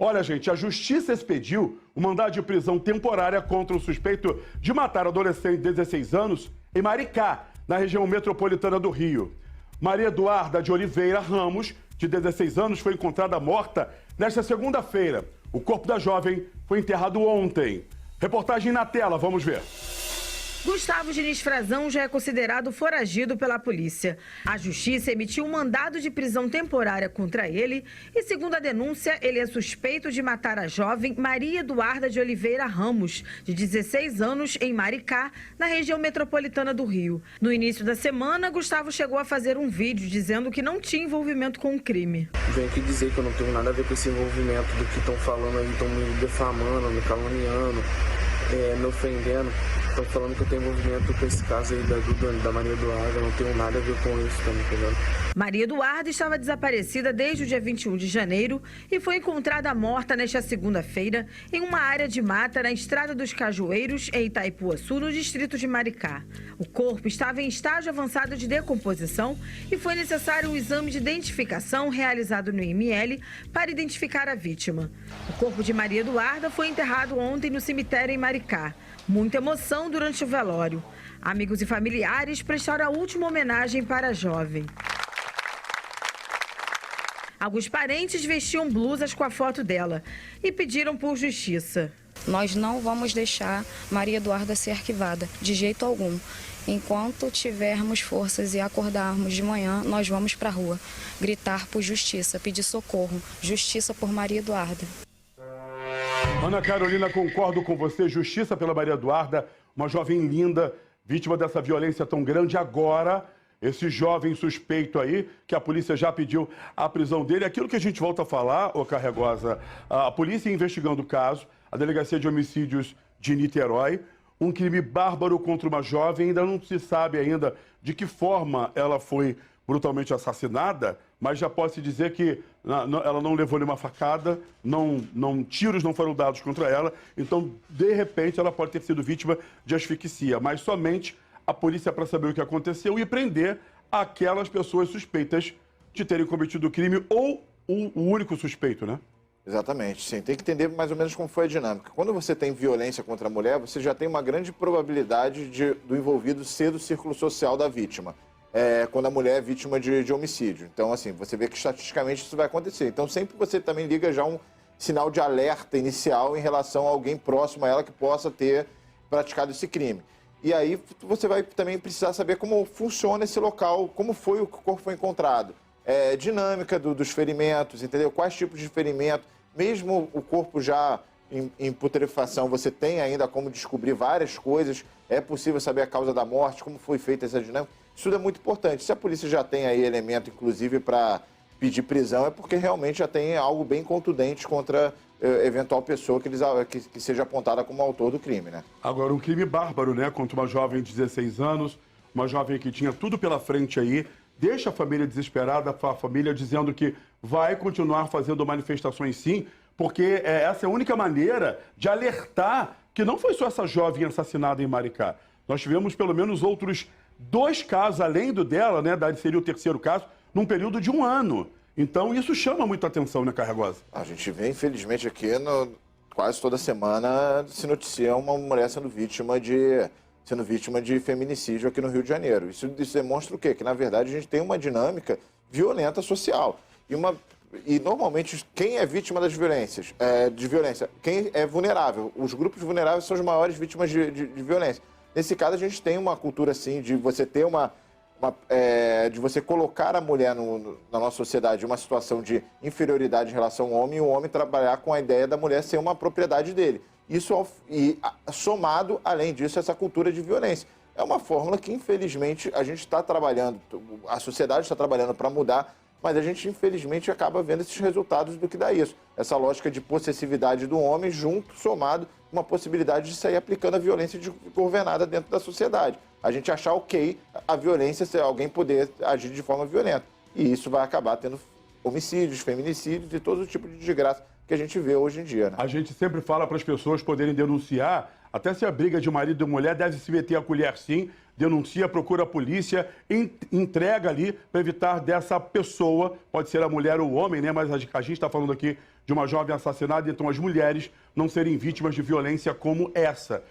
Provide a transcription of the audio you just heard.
Olha, gente, a justiça expediu um mandado de prisão temporária contra o suspeito de matar adolescente de 16 anos em Maricá, na região metropolitana do Rio. Maria Eduarda de Oliveira Ramos, de 16 anos, foi encontrada morta nesta segunda-feira. O corpo da jovem foi enterrado ontem. Reportagem na tela, vamos ver. Gustavo Diniz Frazão já é considerado foragido pela polícia. A justiça emitiu um mandado de prisão temporária contra ele e, segundo a denúncia, ele é suspeito de matar a jovem Maria Eduarda de Oliveira Ramos, de 16 anos, em Maricá, na região metropolitana do Rio. No início da semana, Gustavo chegou a fazer um vídeo dizendo que não tinha envolvimento com o crime. Venho aqui dizer que eu não tenho nada a ver com esse envolvimento do que estão falando aí, estão me defamando, me caluniando, me ofendendo. Estão falando que eu tenho envolvimento com esse caso aí da Maria Eduarda, eu não tenho nada a ver com isso, tá me entendendo? Maria Eduarda estava desaparecida desde o dia 21 de janeiro e foi encontrada morta nesta segunda-feira em uma área de mata na Estrada dos Cajueiros, em Itaipuaçu, no distrito de Maricá. O corpo estava em estágio avançado de decomposição e foi necessário um exame de identificação realizado no IML para identificar a vítima. O corpo de Maria Eduarda foi enterrado ontem no cemitério em Maricá. Muita emoção durante o velório. Amigos e familiares prestaram a última homenagem para a jovem. Alguns parentes vestiam blusas com a foto dela e pediram por justiça. Nós não vamos deixar Maria Eduarda ser arquivada, de jeito algum. Enquanto tivermos forças e acordarmos de manhã, nós vamos para a rua gritar por justiça, pedir socorro, justiça por Maria Eduarda. Ana Carolina, concordo com você. Justiça pela Maria Eduarda, uma jovem linda, vítima dessa violência tão grande. Agora, esse jovem suspeito aí, que a polícia já pediu a prisão dele. Aquilo que a gente volta a falar, ô Carregosa, a polícia investigando o caso, a Delegacia de Homicídios de Niterói, um crime bárbaro contra uma jovem. Ainda não se sabe ainda de que forma ela foi brutalmente assassinada, mas já pode-se dizer que ela não levou nenhuma facada, tiros não foram dados contra ela, então, de repente, ela pode ter sido vítima de asfixia, mas somente a polícia para saber o que aconteceu e prender aquelas pessoas suspeitas de terem cometido o crime ou o único suspeito, né? Exatamente, sim. Tem que entender mais ou menos como foi a dinâmica. Quando você tem violência contra a mulher, você já tem uma grande probabilidade do envolvido ser do círculo social da vítima. Quando a mulher é vítima de homicídio. Então, assim, você vê que estatisticamente isso vai acontecer. Então, sempre você também liga já um sinal de alerta inicial em relação a alguém próximo a ela que possa ter praticado esse crime. E aí você vai também precisar saber como funciona esse local, como foi o corpo foi encontrado, dinâmica dos ferimentos, entendeu? Quais tipos de ferimento, mesmo o corpo já em putrefação, você tem ainda como descobrir várias coisas, é possível saber a causa da morte, como foi feita essa dinâmica. Isso é muito importante. Se a polícia já tem aí elemento, inclusive, para pedir prisão, é porque realmente já tem algo bem contundente contra eventual pessoa que seja apontada como autor do crime, né? Agora, um crime bárbaro, né? Contra uma jovem de 16 anos, uma jovem que tinha tudo pela frente aí, deixa a família desesperada, a família dizendo que vai continuar fazendo manifestações sim, porque essa é a única maneira de alertar que não foi só essa jovem assassinada em Maricá. Nós tivemos pelo menos outros 2 casos, além do dela, né? Seria o terceiro caso, num período de 1 ano. Então, isso chama muita atenção, né, Carregosa? A gente vê, infelizmente, aqui, quase toda semana, se noticia uma mulher sendo vítima de feminicídio aqui no Rio de Janeiro. Isso demonstra o quê? Que, na verdade, a gente tem uma dinâmica violenta social. E normalmente, quem é vítima das violências, quem é vulnerável? Os grupos vulneráveis são as maiores vítimas de violência. Nesse caso, a gente tem uma cultura, assim, de você ter de você colocar a mulher na nossa sociedade em uma situação de inferioridade em relação ao homem e o homem trabalhar com a ideia da mulher ser uma propriedade dele. Isso, somado, além disso, essa cultura de violência. É uma fórmula que, infelizmente, a gente está trabalhando, a sociedade está trabalhando para mudar, mas a gente, infelizmente, acaba vendo esses resultados do que dá isso. Essa lógica de possessividade do homem somado uma possibilidade de sair aplicando a violência governada dentro da sociedade. A gente achar ok a violência, se alguém poder agir de forma violenta. E isso vai acabar tendo homicídios, feminicídios e todo tipo de desgraça que a gente vê hoje em dia, né? A gente sempre fala para as pessoas poderem denunciar, até se a briga de marido e mulher deve se meter a colher sim, denuncia, procura a polícia, entrega ali para evitar dessa pessoa, pode ser a mulher ou o homem, né? Mas a gente está falando aqui de uma jovem assassinada, então as mulheres não serem vítimas de violência como essa.